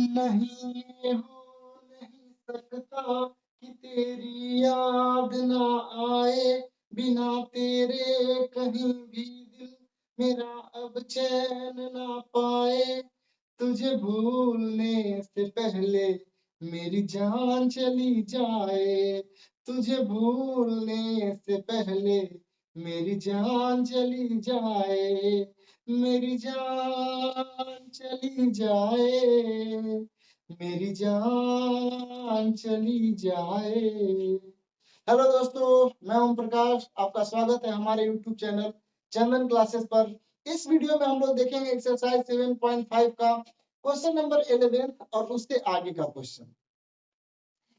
नहीं ये हो नहीं सकता कि तेरी याद ना आए, बिना तेरे कहीं भी दिल मेरा अब चैन ना पाए। तुझे भूलने से पहले मेरी जान चली जाए, तुझे भूलने से पहले मेरी जान चली जाए, मेरी जान चली जाए, मेरी जान चली जाए। हेलो दोस्तों, मैं ओम प्रकाश, आपका स्वागत है हमारे YouTube चैनल चंदन क्लासेस पर। इस वीडियो में हम लोग देखेंगे एक्सरसाइज 7.5 का क्वेश्चन नंबर 11 और उससे आगे का क्वेश्चन।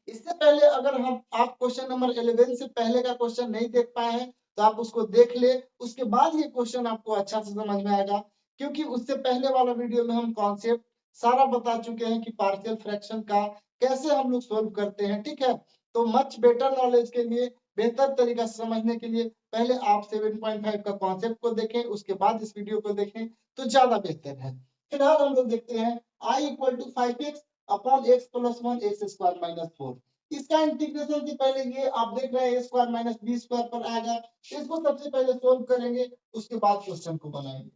इससे पहले अगर हम आप क्वेश्चन नंबर 11 से पहले का क्वेश्चन नहीं देख पाए हैं तो आप उसको देख ले, उसके बाद ये क्वेश्चन आपको अच्छा से समझ में आएगा, क्योंकि उससे पहले वाला वीडियो में हम कॉन्सेप्ट सारा बता चुके हैं कि पार्शियल फ्रैक्शन का कैसे हम लोग सोल्व करते हैं। ठीक है, तो मच बेटर नॉलेज के लिए, बेहतर तरीका से समझने के लिए पहले आप 7.5 का कॉन्सेप्ट को देखें, उसके बाद इस वीडियो को देखें तो ज्यादा बेहतर है। फिलहाल हम लोग देखते हैं I equal to 5x upon x plus 1 x square minus 4। इसका इंटीग्रेशन से पहले ये आप देख रहे हैं a square minus b square पर आएगा, इसको सबसे पहले सोल्व करेंगे, उसके बाद क्वेश्चन को बनाएंगे।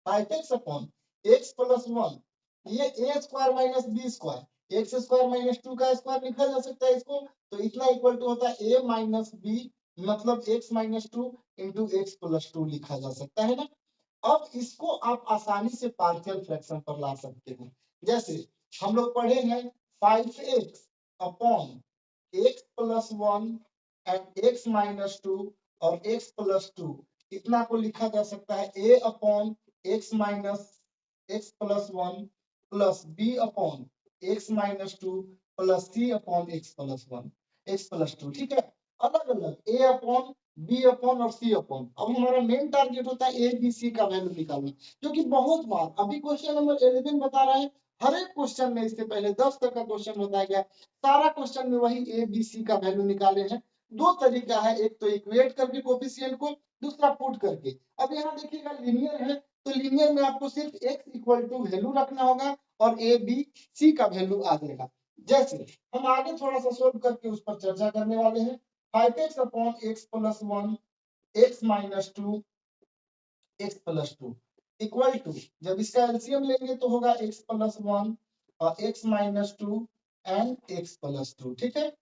5x अपॉन x प्लस 1, ये a square minus b square, x square minus 2 का स्क्वायर लिखा जा सकता है इसको, तो इतना इक्वल टू होता है a माइनस बी, मतलब x minus 2 into x plus 2 लिखा जा सकता है ना। अब इसको आप आसानी से पार्शियल फ्रैक्शन पर ला सकते हैं। जैसे हम लोग पढ़े हैं 5x upon x plus 1 and x minus 2 और x प्लस 2, इतना को लिखा जा सकता है a upon x minus x plus 1 plus b upon x minus 2 plus c upon x plus 1 x plus 2। ठीक है, अलग अलग a अपॉन बी अपॉन और सी अपॉन। अब हमारा मेन टारगेट होता है ए बी सी का वैल्यू निकालना, जो कि बहुत बार अभी क्वेश्चन नंबर 11 बता रहा है, हर एक क्वेश्चन में इससे पहले 10 तक का क्वेश्चन बताया गया, सारा क्वेश्चन में वही ए बी सी का वैल्यू निकाले हैं। दो तरीका है, एक तो इक्वेट करके कोफिशिएंट को, दूसरा पुट करके। अब यहाँ देखिएगा लीनियर है, तो लीनियर में आपको सिर्फ x इक्वल टू वैल्यू रखना होगा और ए बी सी का वैल्यू आ जाएगा। जैसे हम आगे थोड़ा सा सोल्व करके उस पर चर्चा करने वाले हैं। 5x upon x plus 1 x minus 2 x plus 2 equal to, जब इसका एलसीएम लेंगे तो होगा x प्लस 1 और x minus 2 and x plus 2। ठीक है,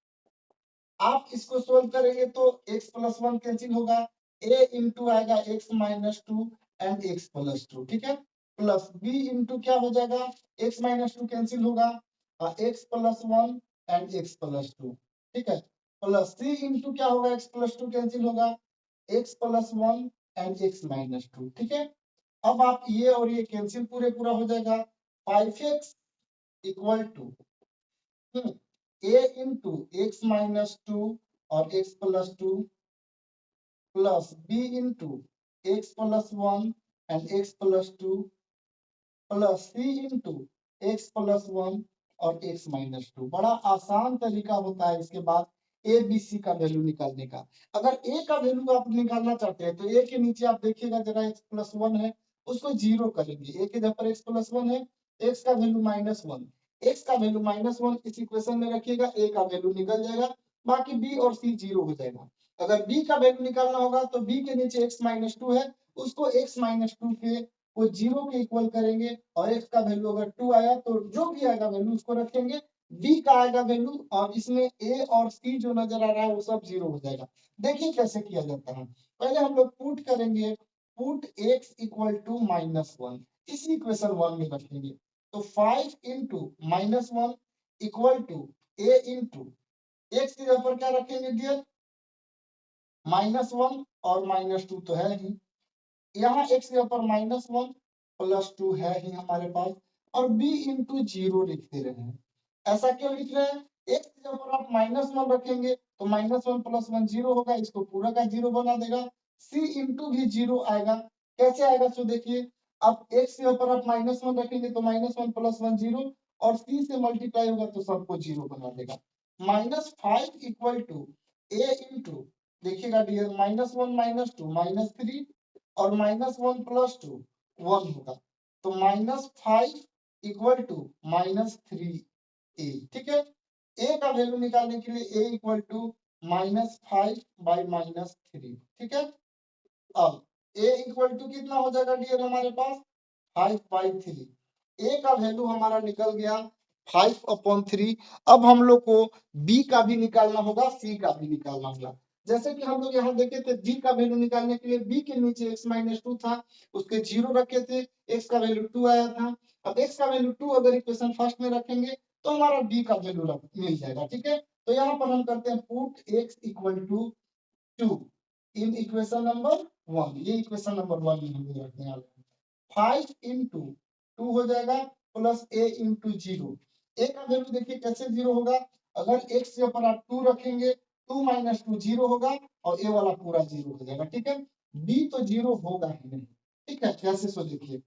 आप इसको सोल्व करेंगे तो x प्लस 1 कैंसिल होगा, a इंटू आएगा x minus 2 and x plus 2। ठीक है, प्लस b इंटू क्या हो जाएगा, x माइनस 2 कैंसिल होगा और x plus 1 and x plus 2। ठीक है, प्लस c इंटू क्या होगा, x प्लस 2 कैंसिल होगा, x plus 1 and x minus 2। ठीक है, अब आप ये और ये कैंसिल पूरे पूरा हो जाएगा। 5x equal to a into x minus 2 और x plus 2 plus b into x plus 1 and x plus 2 plus c into x plus 1 और x माइनस 2। बड़ा आसान तरीका होता है इसके बाद ए बी सी का वैल्यू निकालने का। अगर a का वैल्यू आप निकालना चाहते हैं तो a के नीचे आप देखिएगा जरा x प्लस 1 है, उसको जीरो करेंगे, a के जगह पर x प्लस 1 है, x का वैल्यू माइनस 1, x का वैल्यू माइनस 1 इस इक्वेशन में रखिएगा, a का वैल्यू निकल जाएगा, बाकी b और c जीरो हो जाएगा। अगर b का वैल्यू निकालना होगा तो b के नीचे x माइनस 2 है, उसको x माइनस 2 के को जीरो के इक्वल करेंगे और x का वैल्यू अगर 2 आया तो जो भी आएगा वैल्यू उसको रखेंगे, b का आएगा वैल्यू और इसमें a और c जो नजर आ रहा है वो सब जीरो हो जाएगा। देखिए कैसे किया जाता है, पहले हम लोग पुट करेंगे, put x equal to minus 1 इसी इक्वेशन 1 में रखेंगे, तो 5 into minus 1 equal to a into x के ऊपर क्या रखेंगे डियर, माइनस 1 और माइनस 2 तो है ही, यहाँ x के ऊपर माइनस 1 प्लस 2 है ही हमारे पास, और b इंटू जीरो लिख दे रहे हैं। ऐसा क्यों लिख रहे हैं, x के ऊपर आप माइनस 1 रखेंगे तो माइनस 1 प्लस 1 जीरो होगा, इसको पूरा का जीरो बना देगा, c इंटू भी जीरो आएगा। कैसे आएगा सो देखिए, अब x के ऊपर आप माइनस 1 रखेंगे तो माइनस 1 प्लस 1 जीरो, और c से मल्टीप्लाई होगा तो सबको जीरो बना देगा। Minus 5 equal to a into, देखिएगा डियर, माइनस 1 माइनस 2 माइनस 3 और माइनस 1 प्लस 2 1 होगा, तो माइनस 5 इक्वल टू -3a। ठीक है, a का वैल्यू निकालने के लिए a इक्वल टू -5/-3। ठीक है, अब a इक्वल टू कितना हो जाएगा डियर हमारे पास 5/3। a का वैल्यू हमारा निकल गया 5/3। अब हम लोग को b का भी निकालना होगा, c का भी निकालना होगा। जैसे कि हम लोग यहाँ देखे थे b का वैल्यू निकालने के लिए b के नीचे x-2 था, उसके 0 रखे थे, x का वैल्यू 2 आया था। अब x का वैल्यू 2 अगर इक्वेशन फर्स्ट में रखेंगे तो हमारा b का वैल्यू मिल जाएगा। ठीक है, तो यहाँ पर हम करते हैं put x equal to 2 in equation number 1। ये इक्वेशन नंबर 1 में हम लोग रखने वाले हैं। 5 इंटू 2 हो जाएगा प्लस a इंटू 0। a का वैल्यू देखिए कैसे 0 होगा, अगर x के ऊपर आप 2 रखेंगे 2 माइनस 2 0 होगा और a वाला पूरा 0 हो जाएगा। ठीक है, b तो 0 होगा ही नहीं। ठीक है, कैसे सो देखिए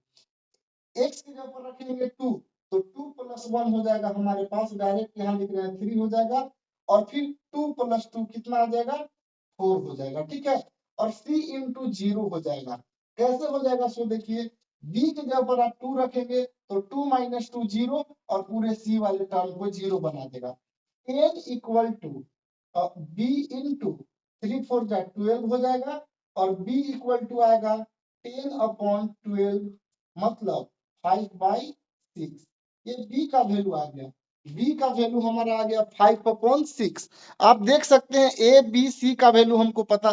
x के ऊपर रखेंगे 2 तो 2 प्लस 1 हो जाएगा हमारे पास, डायरेक्ट यहाँ लिख रहे हैं 3 हो जाएगा, और फिर 2 प्लस 2 कितना आ जाएगा 4 हो जाएगा। ठीक है, और c इंटू 0 हो जाएगा। कैसे हो जाएगा सो देखिए, b के जगह पर आप 2 रखेंगे तो 2 माइनस 2 0 और पूरे c वाले टर्म को 0 बना देगा। 10 इक्वल टू b इंटू 3 4 जा 12 हो जाएगा, और b इक्वल टू आएगा 10/12 मतलब 5/6। ये b का वैल्यू आ गया, b का वैल्यू हमारा आ गया 5/6। आप देख सकते हैं a b c का वैल्यू हमको पता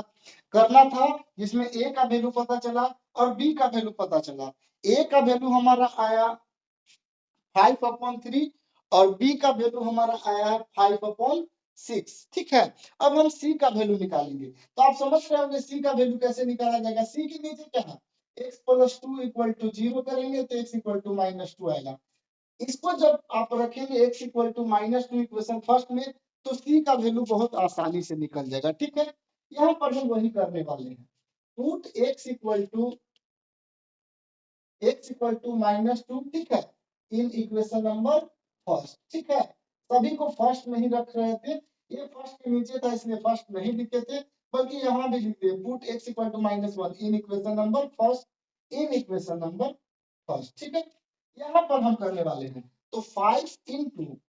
करना था, जिसमें a का वैल्यू पता चला और b का वैल्यू पता चला। a का वैल्यू हमारा आया 5/3 और b का वैल्यू हमारा आया है 5/6। ठीक है, अब हम c का वैल्यू निकालेंगे। तो आप समझ रहे होंगे c का वैल्यू कैसे निकाला जाएगा। c के नीचे क्या है, x प्लस 2 इक्वल टू 0 करेंगे तो x इक्वल टू -2 आएगा। इसको जब आप रखेंगे x equal to -2 equation first में तो c का वैल्यू बहुत आसानी से निकल जाएगा। ठीक है, यहाँ पर हम वही करने वाले हैं, पुट x इक्वल टू -2। ठीक है, इन इक्वेशन नंबर फर्स्ट। ठीक है, सभी को फर्स्ट में ही रख रहे थे, ये फर्स्ट के नीचे था इसलिए फर्स्ट नहीं लिखे थे, बल्कि यहाँ भी लिखते हैं put x equal to -1 in equation number first, in equation number first. ठीक है, यहाँ पर हम करने वाले हैं तो 5 इंटू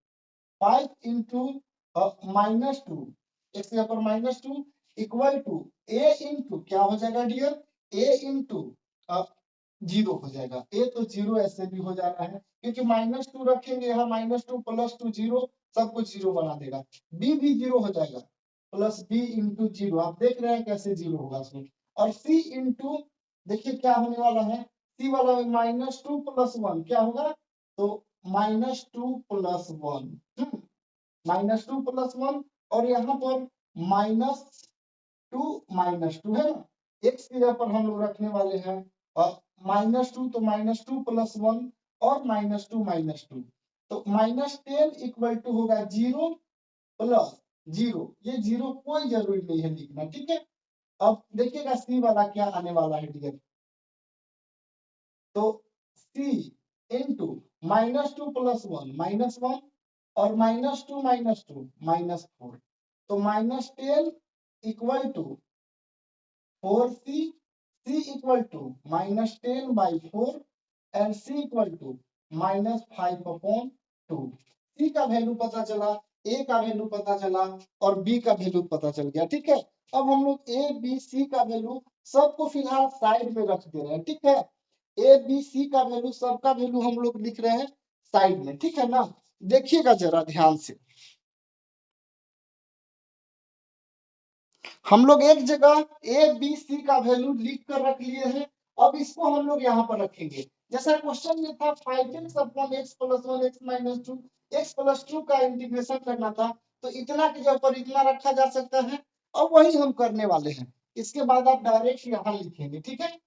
-2 x के ऊपर -2 इक्वल टू a इंटू क्या हो जाएगा डियर, a इंटू 0 हो जाएगा। a तो 0 ऐसे भी हो जाना है क्योंकि -2 रखेंगे यहाँ, -2 प्लस 2 0 सब कुछ 0 बना देगा। b भी 0 हो जाएगा प्लस b इंटू 0, आप देख रहे हैं कैसे 0 होगा इसमें। और c इंटू देखिए क्या होने वाला है, c वाला में -2 प्लस 1 क्या होगा, तो -2 प्लस 1 -2 प्लस 1, और यहाँ पर -2 है ना, x की जगह पर हम लोग रखने वाले हैं और -2 तो -2 प्लस 1 और -2 तो -10 इक्वल टू होगा 0 प्लस 0। ये 0 कोई जरूरी नहीं है लिखना। ठीक है, अब देखिएगा सी वाला क्या आने वाला है डियर, तो c इंटू -2 प्लस 1 -1 और -2 -4, तो -10 equal to 4c, c equal to -10/4 and c equal to -5/2। c का वैल्यू पता चला, a का वैल्यू पता चला और b का वैल्यू पता चल गया। ठीक है, अब हम लोग a b c का वैल्यू सबको फिलहाल साइड में रख दे रहे हैं। ठीक है, a b c का वैल्यू सबका वैल्यू हम लोग लिख रहे हैं साइड में। ठीक है ना, देखिएगा जरा ध्यान से, हम लोग एक जगह ए बी सी का वैल्यू लिख कर रख लिए हैं, अब इसको हम लोग यहाँ पर रखेंगे। जैसा क्वेश्चन में था 5x/x plus 1 x minus 2 x plus 2 का इंटीग्रेशन करना था, तो इतना के जगह पर इतना रखा जा सकता है, और वही हम करने वाले हैं। इसके बाद आप डायरेक्ट यहाँ लिखेंगे। ठीक है,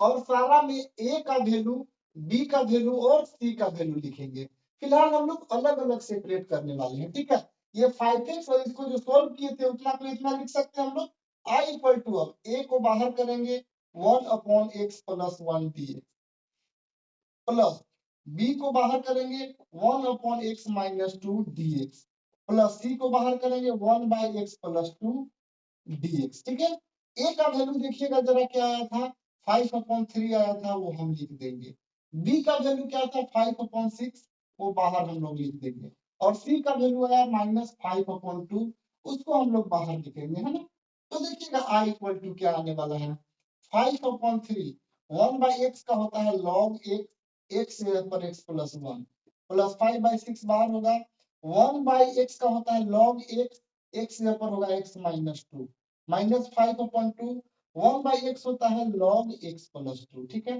और सारा में ए का वैल्यू, बी का वैल्यू और सी का वैल्यू लिखेंगे। फिलहाल हम लोग अलग अलग सेपरेट करने वाले हैं। ठीक है, ये 5x और इसको जो सॉल्व किए थे उतना को इतना लिख सकते हैं हम लोग। i इक्वल टू अब a को बाहर करेंगे 1/x plus 1 dx plus b को बाहर करेंगे 1/x minus 2 dx plus c को बाहर करेंगे 1/x प्लस 2 dx। ठीक है, a का वैल्यू देखिएगा जरा क्या आया था, 5/3 आया था, वो हम लिख देंगे। बी का वैल्यू क्या था 5/6, वो बाहर हम लोग लिख देंगे, और सी का वैल्यू आया -5/2, उसको हम लोग बाहर लिखेंगे, है ना। तो देखिएगा आई इक्वल टू क्या आने वाला है 5/3, 1/x का होता है log x, x पर x प्लस 1, प्लस 5/6 बाहर होगा, 1/x का होता है log x, x पर होगा x माइनस 2, माइनस 5/2, 1/x होता है log x प्लस 2, ठीक है।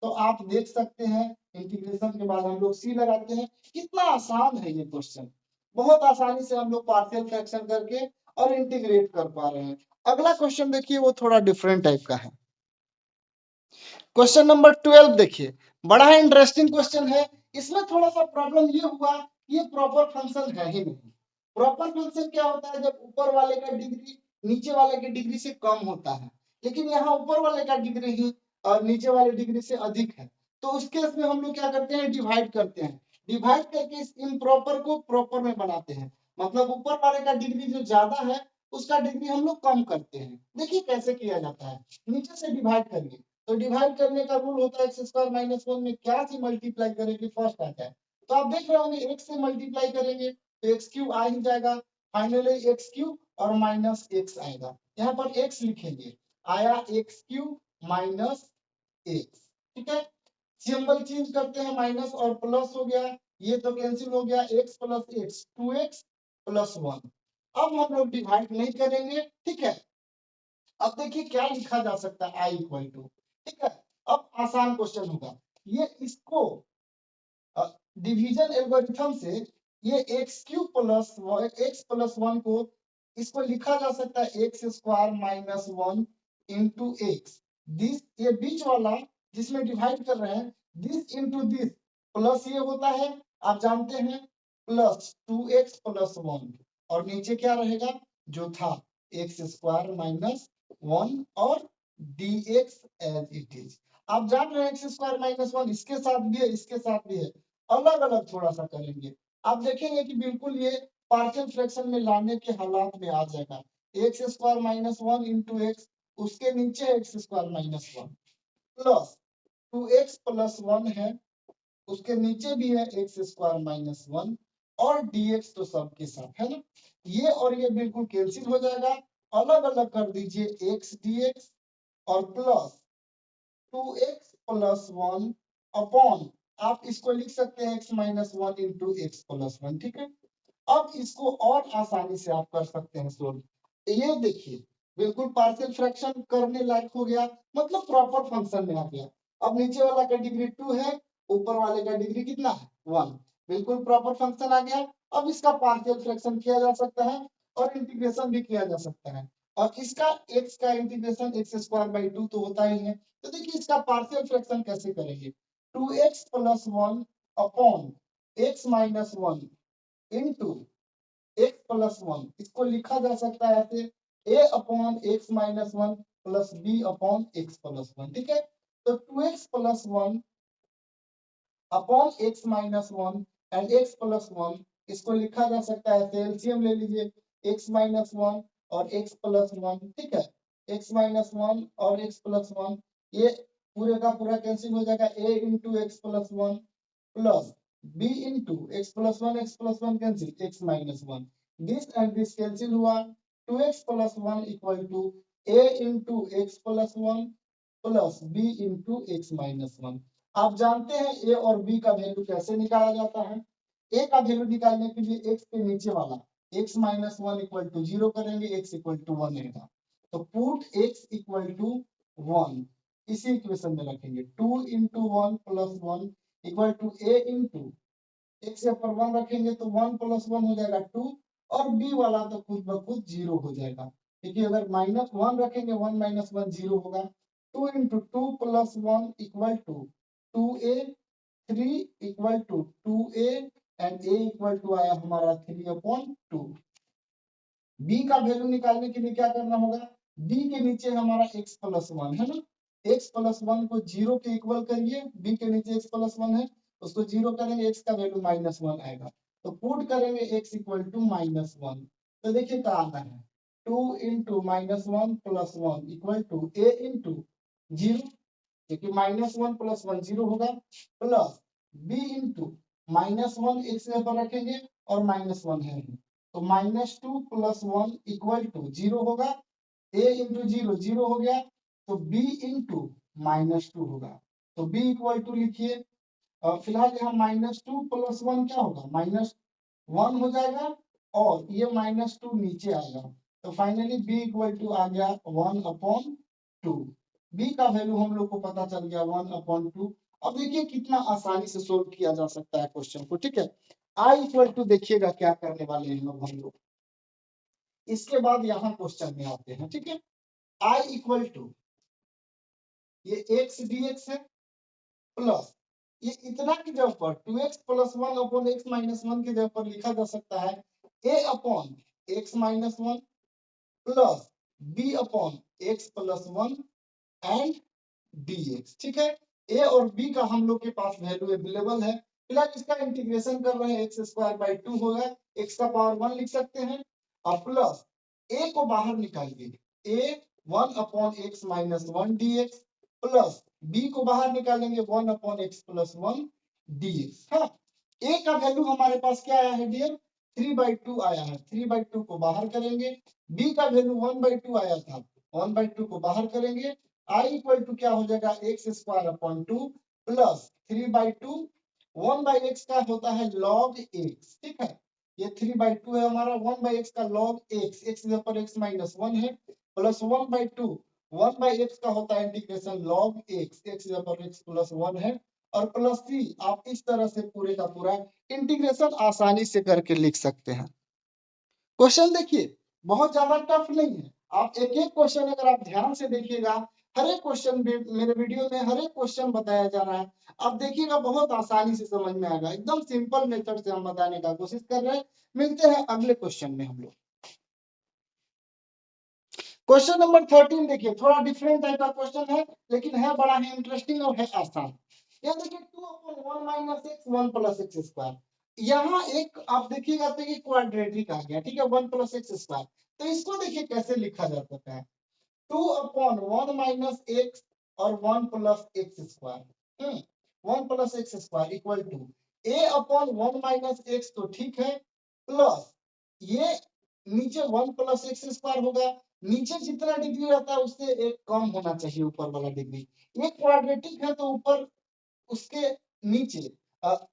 तो आप देख सकते हैं इंटीग्रेशन के बाद हम लोग सी लगाते हैं। कितना आसान है ये क्वेश्चन, बहुत आसानी से हम लोग पार्शियल फ्रैक्शन करके और इंटीग्रेट कर पा रहे हैं। अगला क्वेश्चन देखिए, वो थोड़ा डिफरेंट टाइप का है। क्वेश्चन नंबर 12 देखिए, बड़ा इंटरेस्टिंग क्वेश्चन है। इसमें थोड़ा सा प्रॉब्लम ये हुआ, ये प्रॉपर फंक्शन है ही नहीं। प्रॉपर फंक्शन क्या होता है, जब ऊपर वाले का डिग्री नीचे वाले के डिग्री से कम होता है, लेकिन यहाँ ऊपर वाले का डिग्री ही और नीचे वाले डिग्री से अधिक है, तो उस केस में हम लोग क्या करते हैं, डिवाइड करते हैं। डिवाइड करके इस इम्प्रॉपर को प्रॉपर में बनाते हैं, मतलब ऊपर वाले का डिग्री जो ज्यादा है उसका डिग्री हम लोग कम करते हैं। देखिए कैसे किया जाता है, नीचे से डिवाइड करिए, तो डिवाइड करने का रूल होता है x² - 1 में क्या से मल्टीप्लाई करेंगे फर्स्ट आता है, तो आप देख रहे होंगे x से मल्टीप्लाई करेंगे तो x³ आ ही जाएगा, फाइनली x³ और माइनस x आएगा, यहाँ पर x लिखेंगे, आया x³ माइनस x, ठीक है। सिंबल चेंज करते हैं, माइनस और प्लस हो गया, ये तो कैंसिल हो गया, x plus x 2x plus 1। अब हम लोग डिवाइड नहीं करेंगे, ठीक है। अब देखिए क्या लिखा जा सकता है आई इक्वल टू, ठीक है। अब आसान क्वेश्चन होगा, ये इसको डिवीजन एल्गोरिथम से ये x³ + x+1 को इसको लिखा जा सकता है x² - 1 इंटू एक्स, दिस ये बीच वाला जिसमें डिवाइड कर रहे हैं, दिस इंटू दिस प्लस ये होता है, आप जानते हैं प्लस 2x + 1, और नीचे क्या रहेगा जो था x² - 1 और dx एज इट इज। आप जान रहे हैं x² - 1 इसके साथ भी है, इसके साथ भी है, अलग अलग थोड़ा सा करेंगे, आप देखेंगे कि बिल्कुल ये पार्शियल फ्रैक्शन में लाने के हालात में आ जाएगा। x² - 1 इंटू एक्स, उसके नीचे x² - 1 प्लस 2x + 1 है, उसके नीचे भी है x² - 1 और dx तो सबके साथ है ना, ये और ये बिल्कुल कैंसिल हो जाएगा, अलग अलग कर दीजिए x dx और प्लस 2x + 1 अपॉन, आप इसको लिख सकते हैं x - 1 इंटू x + 1, ठीक है। अब इसको और आसानी से आप कर सकते हैं सोल्व, ये देखिए बिल्कुल पार्शियल फ्रैक्शन करने लायक हो गया, मतलब प्रॉपर फंक्शन में आ गया। अब नीचे वाला का डिग्री 2 है, ऊपर वाले का डिग्री कितना है 1, बिल्कुल प्रॉपर फंक्शन आ गया। अब इसका पार्शियल फ्रैक्शन किया जा सकता है और इंटीग्रेशन भी किया जा सकता है, और इसका x का इंटीग्रेशन x² / 2 तो होता ही है। तो देखिए इसका पार्शियल फ्रैक्शन कैसे करेंगे, 2x + 1 upon x - 1 into x + 1, इसको लिखा जा सकता है ऐसे a upon x - 1 plus b upon x + 1, ठीक है। तो 2x + 1 upon x - 1 and x + 1, इसको लिखा जा सकता है ऐसे, एलसीएम ले लीजिए x - 1 और x + 1, ठीक है। x - 1 और x + 1, ये पूरे का पूरा कैंसिल हो जाएगा, a into x + 1 plus b into x + 1 cancel, x - 1, this and this cancel हुआ, 2x + 1 equal to a into x + 1 plus b into x - 1। आप जानते हैं a और b का वैल्यू कैसे निकाला जाता है, a का वैल्यू निकालने के लिए x के नीचे वाला x - 1 इक्वल टू 0 करेंगे, x इक्वल टू 1 रहेगा, तो पुट x इक्वल टू 1 इसी इक्वेशन में रखेंगे, 2 into 1 plus 1 equal to a into x के ऊपर 1 रखेंगे तो 1 + 1 हो जाएगा 2, और b वाला तो खुद ब खुद 0 हो जाएगा, क्योंकि अगर -1 रखेंगे 1 - 1 0 होगा, 2 into 2 + 1 equal to 2a, 3 equal to 2a and a equal to आया हमारा 3/2। b का वैल्यू निकालने के लिए क्या करना होगा, b के नीचे हमारा x + 1 है ना, x + 1 को 0 के इक्वल करिए, b के नीचे x + 1 है, उसको 0 करेंगे, x का वैल्यू -1 आएगा, तो पुट करेंगे x इक्वल टू -1, तो देखिए क्या आता है, 2 into -1 + 1 equal to a into 0, क्योंकि -1 + 1 0 होगा, प्लस b इंटू -1 एक से ऊपर रखेंगे और -1 है, तो -2 + 1 = 0 होगा, a इंटू 0 0 हो गया, तो b इंटू -2 होगा, तो b = लिखिए फिलहाल यहाँ -2 + 1 क्या होगा, -1 हो जाएगा और ये -2 नीचे आएगा, तो फाइनली b = आ गया 1/2। b का वैल्यू हम लोग को पता चल गया 1/2। अब देखिए कितना आसानी से सोल्व किया जा सकता है क्वेश्चन को, ठीक है। i = देखिएगा क्या करने वाले हैं हम लोग, इसके बाद यहाँ क्वेश्चन में आते हैं, ठीक है। i = ये x dx है, प्लस ये इतना की जगह पर 2x + 1/x - 1 की जगह पर लिखा जा सकता है a/x - 1 plus b/x + 1 and dx, ठीक है। a और b का हम लोग के पास वैल्यू अवेलेबल है, फिलहाल इसका इंटीग्रेशन कर रहे हैं, x² 2 होगा, x का पावर 1 लिख सकते हैं और प्लस a को बाहर निकालिए, a 1/x - 1 dx plus b को बाहर निकालेंगे 1/x + 1 dx। हाँ, a का वैल्यू हमारे पास क्या आया है डियर, 3/2 आया है, 3/2 को बाहर करेंगे, b का वैल्यू 1/2 आया था, 1/2 को बाहर करेंगे, i = क्या हो जाएगा x² 2 प्लस 3/2, 1/x का होता है log x, ठीक है। ये 3/2 है हमारा, 1/x का log x, x पर x - 1 है, प्लस 1/2, 1/x का होता है इंटीग्रेशन log x, x पर x + 1 है, और प्लस c। आप इस तरह से पूरे का पूरा इंटीग्रेशन आसानी से करके लिख सकते हैं। क्वेश्चन देखिए बहुत ज्यादा टफ नहीं है, आप एक एक क्वेश्चन अगर आप ध्यान से देखिएगा, हर एक क्वेश्चन मेरे वीडियो में हर एक क्वेश्चन बताया जा रहा है, आप देखिएगा बहुत आसानी से समझ में आएगा, एकदम सिंपल मेथड से हम बताने का कोशिश कर रहे हैं। मिलते हैं अगले क्वेश्चन में हम लोग। क्वेश्चन नंबर 13 देखिए, थोड़ा डिफरेंट टाइप का क्वेश्चन है, लेकिन है बड़ा ही इंटरेस्टिंग और है आसान। यहाँ देखिए 2/1 - x 1 + x², यहाँ एक आप देखिएगा तो ये क्वाड्रेटिक आ गया, ठीक है, 1 + x², तो इसको देखिए कैसे लिखा जा सकता है, 2/1 - x और 1 + x², 1 + x² = a/1 - x, तो ठीक है, प्लस ये नीचे 1 + x² होगा, नीचे जितना डिग्री रहता है उससे एक कम होना चाहिए ऊपर वाला डिग्री, ये क्वाड्रेटिक है तो ऊपर उसके नीचे,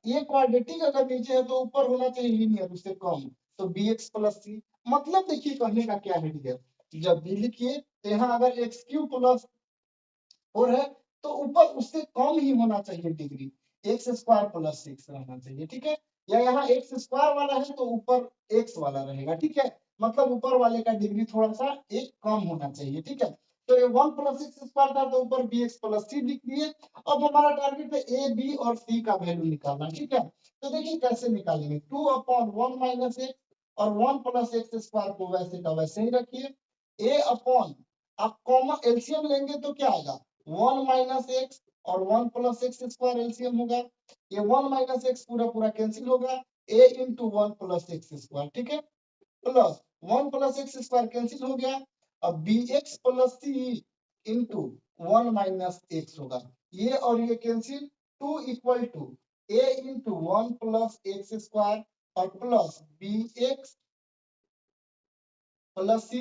ये क्वाड्रेटिक अगर नीचे है तो ऊपर होना चाहिए लीनियर उससे कम, तो bx + c। मतलब देखिए कहने का क्या है डियर, जब भी लिखिए तो यहाँ अगर x³ + 4 है तो ऊपर उससे कम ही होना चाहिए डिग्री, x² + 6 रहना चाहिए, ठीक है। या यहाँ x² वाला है तो ऊपर x वाला रहेगा, ठीक है, मतलब ऊपर वाले का डिग्री थोड़ा सा एक कम होना चाहिए, ठीक है। तो ये 1 + x² था तो ऊपर bx + c लिख दिए। अब हमारा टारगेट है a, b और c का वैल्यू निकालना, ठीक है। तो देखिए कैसे निकालेंगे, 2/1 - x और 1 + x² को वैसे का वैसे ही रखिए, a/, आप कॉमन एलसीएम लेंगे तो क्या आएगा, 1 - x और 1 + x² एलसीएम होगा, ये 1 - x पूरा पूरा कैंसिल होगा, a × 1 + x², ठीक है, प्लस 1 + x² कैंसिल हो गया, अब bx + c × 1 - x होगा, ये और ये कैंसिल, 2 = a × 1 + x² और प्लस bx + c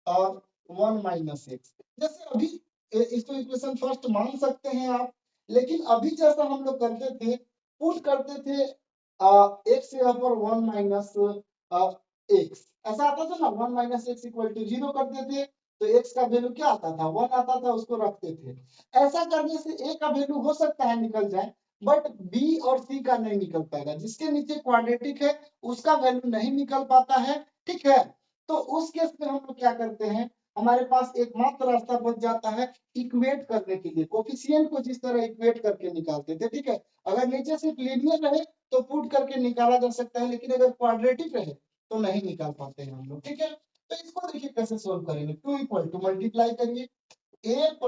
और 1 - x। जैसे अभी इसको इक्वेशन फर्स्ट मान सकते हैं आप, लेकिन अभी जैसा हम लोग करते थे, पुट करते थे x यहाँ पर 1 - x, ऐसा आता था ना, 1 - x = 0 करते थे, तो x का वैल्यू क्या आता था, 1 आता था, उसको रखते थे। ऐसा करने से a का वैल्यू हो सकता है निकल जाए, बट b और c का नहीं निकल पाएगा, जिसके नीचे क्वाड्रेटिक है उसका वैल्यू नहीं निकल पाता है, ठीक है। तो उस केस में हम लोग क्या करते हैं, हमारे पास एकमात्र रास्ता बच जाता है इक्वेट करने के लिए, कोफिशिएंट को जिस तरह इक्वेट करके निकालते थे, ठीक है। अगर नीचे सिर्फ लीनियर रहे तो पुट करके निकाला जा सकता है, लेकिन अगर क्वाड्रेटिक रहे तो नहीं निकाल पाते हैं हम लोग, ठीक है। तो इसको देखिए कैसे सोल्व करेंगे, 2 = मल्टीप्लाई करिए a +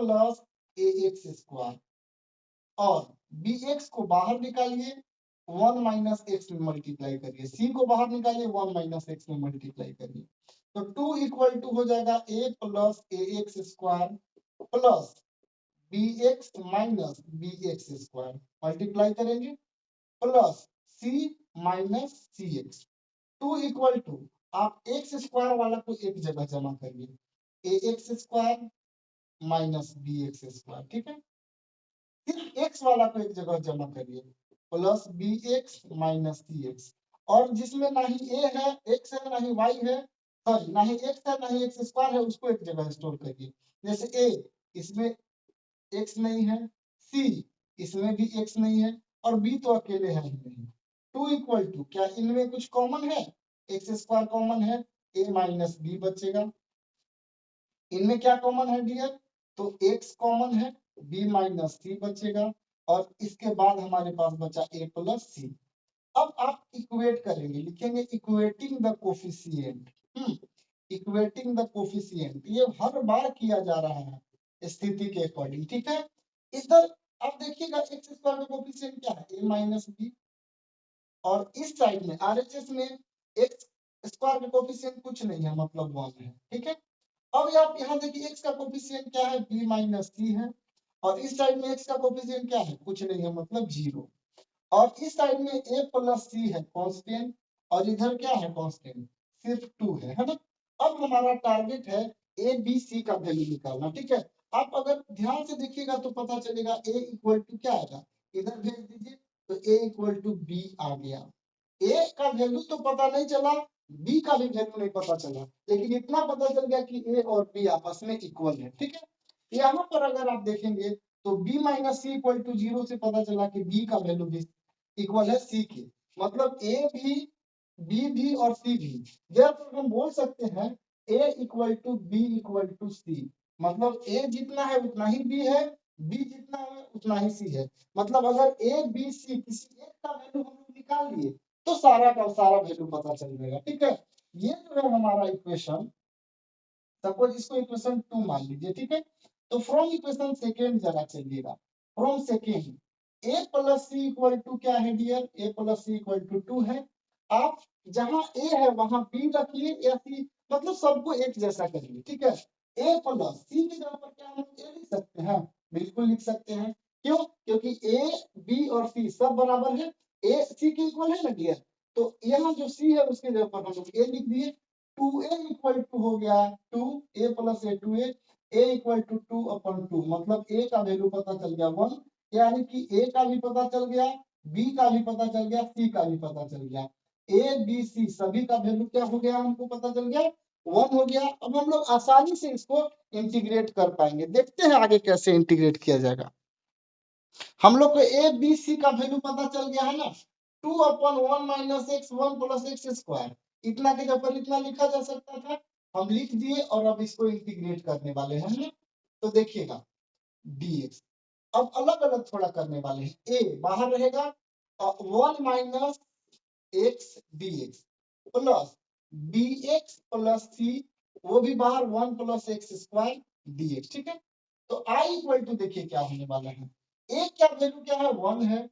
ax² और bx को बाहर निकालिए, 1 - x में मल्टीप्लाई करिए, c को बाहर निकालिए, 1 - x में मल्टीप्लाई करिए, तो 2 = हो जाएगा a + ax² plus b x minus b x square multiply करेंगे plus c minus c x two equal to आप एक्स स्क्वायर वाला को एक जगह जमा करिए a x square minus b x square, ठीक है। फिर एक्स वाला को एक जगह जमा करिए plus b x minus c x, और जिसमें ना ही ए है एक्स है ना ही वाई है, सॉरी ना ही एक्स है ना ही एक्स स्क्वायर है, उसको एक जगह स्टोर करिए। जैसे ए इसमें एक्स नहीं है, सी इसमें भी एक्स नहीं है, और बी तो अकेले है ही नहीं। टू इक्वल टू क्या इनमें कुछ कॉमन है, एक्स स्क्वायर कॉमन है, ए माइनस बी बचेगा। इनमें क्या कॉमन है डियर, तो x कॉमन है, b माइनस सी बचेगा, और इसके बाद हमारे पास बचा a प्लस सी। अब आप इक्वेट करेंगे, लिखेंगे equating the coefficient. Equating the coefficient ये हर बार किया जा रहा है स्थिति के अकॉर्डिंग, ठीक है। इधर आप देखिएगा एक्स स्क्वायर का कोफिशिएंट क्या है, a माइनस बी, और इस साइड में आरएचएस में एक्स स्क्वायर का कोफिशिएंट कुछ नहीं है, मतलब 1 है, ठीक है। अब आप यहाँ देखिए x का कोफिशिएंट क्या है, b माइनस सी है, और इस साइड में x का कोफिशिएंट क्या है, कुछ नहीं है, मतलब 0, और इस साइड में a प्लस सी है कांस्टेंट, और इधर क्या है कांस्टेंट, सिर्फ 2 है ना। अब हमारा टारगेट है a b c का वैल्यू निकालना, ठीक है। आप अगर ध्यान से देखिएगा तो पता चलेगा a इक्वल टू क्या आएगा, इधर भेज दीजिए तो a इक्वल टू b आ गया। ए का वैल्यू तो पता नहीं चला, बी का भी वैल्यू नहीं पता चला, लेकिन इतना पता चल गया कि ए और बी आपस में इक्वल है, ठीक है। यहाँ पर अगर आप देखेंगे तो b minus c equal to 0 से पता चला कि बी का वैल्यू भी इक्वल है सी के, मतलब ए भी बी भी और सी भी। जब हम बोल सकते हैं a equal to b equal to c, मतलब ए जितना है उतना ही बी है, बी जितना है उतना ही सी है। मतलब अगर ए बी सी किसी एक का वैल्यू हम लोग निकाल लिए तो सारा का सारा वैल्यू पता चल जाएगा, ठीक है। ये जो है हमारा इक्वेशन, सपोज इसको इक्वेशन 2 मान लीजिए, ठीक है। तो फ्रॉम इक्वेशन सेकेंड जरा चलिएगा, from second a plus c equal to क्या है dear, a plus c equal to 2 है। आप जहां ए है वहां बी रखिए या सी, मतलब सबको एक जैसा करिए, ठीक है। ए प्लस सी की जगह पर क्या हम ए लिख सकते हैं, बिल्कुल लिख सकते हैं। क्यों, क्योंकि ए बी और सी सब बराबर है, ए सी के इक्वल है ना डियर, तो यहाँ जो सी है उसके जगह पर हम लोग ए लिख दिए। 2a इक्वल टू हो गया 2 a plus a 2a, a equal to 2 upon 2, मतलब a का वैल्यू पता चल गया 1, यानी कि a का भी पता चल गया, b का भी पता चल गया, c का भी पता चल गया, a b c सभी का वैल्यू क्या हो गया, हमको पता चल गया 1 हो गया। अब हम लोग आसानी से इसको इंटीग्रेट कर पाएंगे, देखते हैं आगे कैसे इंटीग्रेट किया जाएगा। हम लोग को ए बी सी का वैल्यू पता चल गया है ना, 2 अपन 1 minus x 1 plus x square, इतना के जगह पर इतना लिखा जा सकता था, हम लिख दिए, और अब इसको इंटीग्रेट करने वाले हैं ना। तो देखिएगा dx, अब अलग अलग थोड़ा करने वाले हैं, a बाहर रहेगा 1 minus x dx plus b x plus c, वो भी बाहर 1 प्लस एक्स स्क्वायर dx, ठीक है। तो i इक्वल टू देखिए क्या होने वाला है, a क्या वैल्यू क्या है 1 है,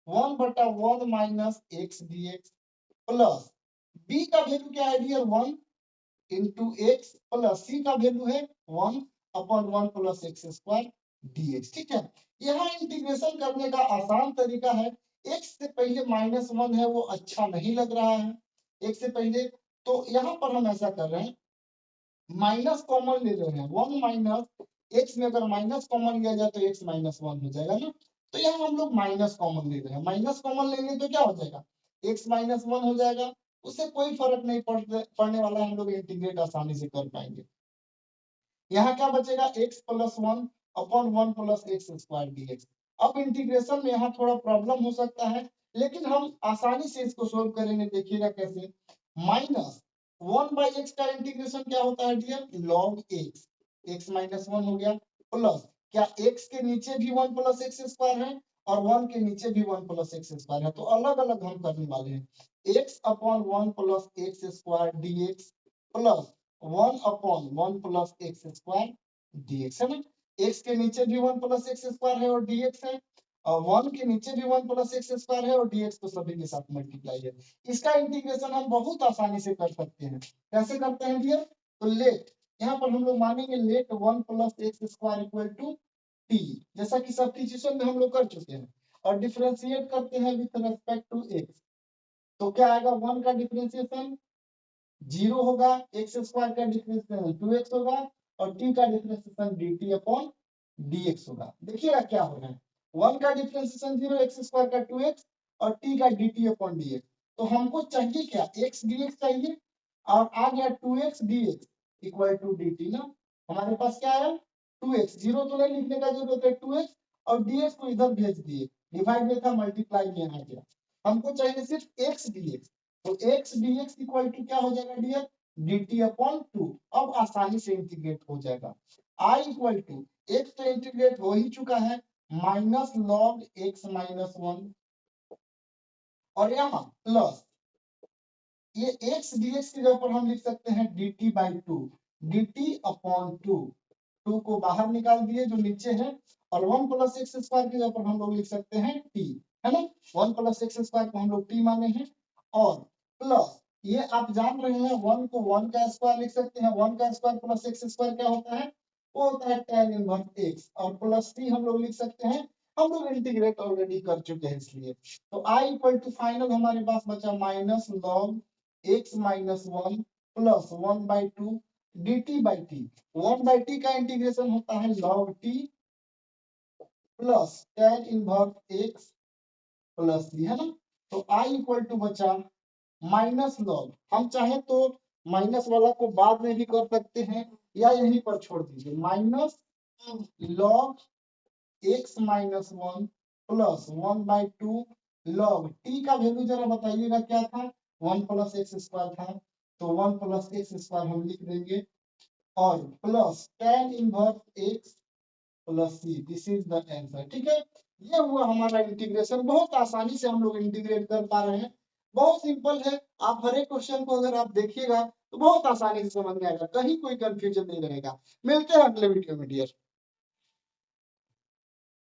1 बटा 1 minus x dx plus b का वैल्यू क्या है डियर 1 इंटू एक्स प्लस सी का वैल्यू है 1 upon 1 plus x square dx, ठीक है। यहाँ इंटीग्रेशन करने का आसान तरीका है, x से पहले -1 है वो अच्छा नहीं लग रहा है, x से पहले, तो यहाँ पर हम ऐसा कर रहे हैं, माइनस कॉमन ले रहे हैं, 1 माइनस एक्स में अगर माइनस कॉमन लिया जाए तो x -1 हो जाएगा ना। तो यहाँ हम लोग माइनस कॉमन ले रहे हैं, माइनस कॉमन लेंगे तो क्या हो जाएगा, x -1 हो जाएगा, उससे कोई फर्क नहीं पड़ने वाला, हम लोग इंटीग्रेट आसानी से कर पाएंगे। यहाँ क्या बचेगा x plus 1 upon 1 plus x square dx। अब इंटीग्रेशन में यहाँ थोड़ा प्रॉब्लम हो सकता है, लेकिन हम आसानी से इसको सोल्व करेंगे, देखिएगा कैसे। माइनस 1 बाई एक्स का इंटीग्रेशन क्या होता है डियर, लॉग एक्स, एक्स -1 हो गया, प्लस क्या x के नीचे भी 1 प्लस एक्स स्क्वायर है, और 1 के नीचे भी 1 प्लस एक्स स्क्वायर है, तो अलग अलग हम करने वाले हैं, x upon 1 plus x square dx plus 1 upon 1 plus x square dx, है ना। x के नीचे भी 1 प्लस एक्स स्क्वायर है और dx है, और 1 के नीचे भी 1 प्लस एक्स स्क्वायर है और dx तो सभी के साथ मल्टीप्लाई है। इसका इंटीग्रेशन हम बहुत आसानी से कर सकते हैं, कैसे करते हैं डियर, तो लेट, यहाँ पर हम लोग मानेंगे let 1 plus x square equal to t, जैसा कि सब्स्टिट्यूशन में हम लोग कर चुके हैं, और डिफरेंशिएट करते हैं विथ रेस्पेक्ट टू एक्स, तो क्या आएगा, 1 का डिफरेंशिएशन 0 होगा, एक्स स्क्वायर का डिफरेंशिएशन 2x होगा, और t का डिफरेंशिएशन dt अपॉन dx होगा। देखिएगा क्या हो रहा है, 1 का डिफरेंशिएशन 0, एक्स स्क्वायर का 2x, और t का dt अपॉन dx। तो हमको चाहिए क्या, x dx चाहिए, और आ गया 2x dx equal to dt ना। हमारे पास क्या आया, 2x, 0 तो नहीं लिखने का जरूरत है, 2x, और dx को इधर भेज दिए, डिवाइड में था मल्टीप्लाई में आ गया। हमको चाहिए सिर्फ x dx, तो x dx इक्वल टू क्या हो जाएगा डियर, dt अपॉन 2। अब आसानी से इंटीग्रेट हो जाएगा, i इक्वल टू x तो इंटीग्रेट हो ही चुका है, माइनस लॉग x माइनस 1, और यहाँ प्लस ये x dx की जगह पर हम लिख सकते हैं dt बाई 2, dt अपॉन 2, 2 को बाहर निकाल दिए जो नीचे है, और 1 प्लस एक्स स्क्वायर की जगह पर हम लोग लिख सकते हैं t, है ना। 1 प्लस एक्स स्क्वायर को हम लोग t माने हैं, और प्लस ये आप जान रहे हैं 1 को 1 का स्क्वायर लिख सकते हैं, 1 का स्क्वायर प्लस एक्स स्क्वायर क्या होता है, वो होता है tan इनवर्स x, और प्लस t हम लोग लिख सकते हैं, हम लोग इंटीग्रेट ऑलरेडी कर चुके हैं इसलिए। तो i इक्वल टू फाइनल हमारे पास बचा minus log x minus 1 plus 1 by 2 dt by T, 1 by T का इंटीग्रेशन होता है log t plus tan inverse x plus c, है ना। तो i इक्वल टू बचा माइनस लॉग, हम चाहे तो माइनस वाला को बाद में भी कर सकते हैं, या यहीं पर छोड़ दीजिए, minus log x minus 1 plus 1 by 2 log t का वैल्यू जरा बताइएगा क्या था, 1 प्लस एक्स स्क्वायर था, तो 1 प्लस एक्स स्क्वायर हम लिख देंगे, और plus tan inverse x plus c, this is the answer. ठीक है, ये हुआ हमारा इंटीग्रेशन, बहुत आसानी से हम लोग इंटीग्रेट कर पा रहे हैं, बहुत सिंपल है। आप हर एक क्वेश्चन को अगर आप देखिएगा तो बहुत आसानी से समझ में आएगा, कहीं कोई कंफ्यूजन नहीं रहेगा। मिलते हैं अगले वीडियो में डियर।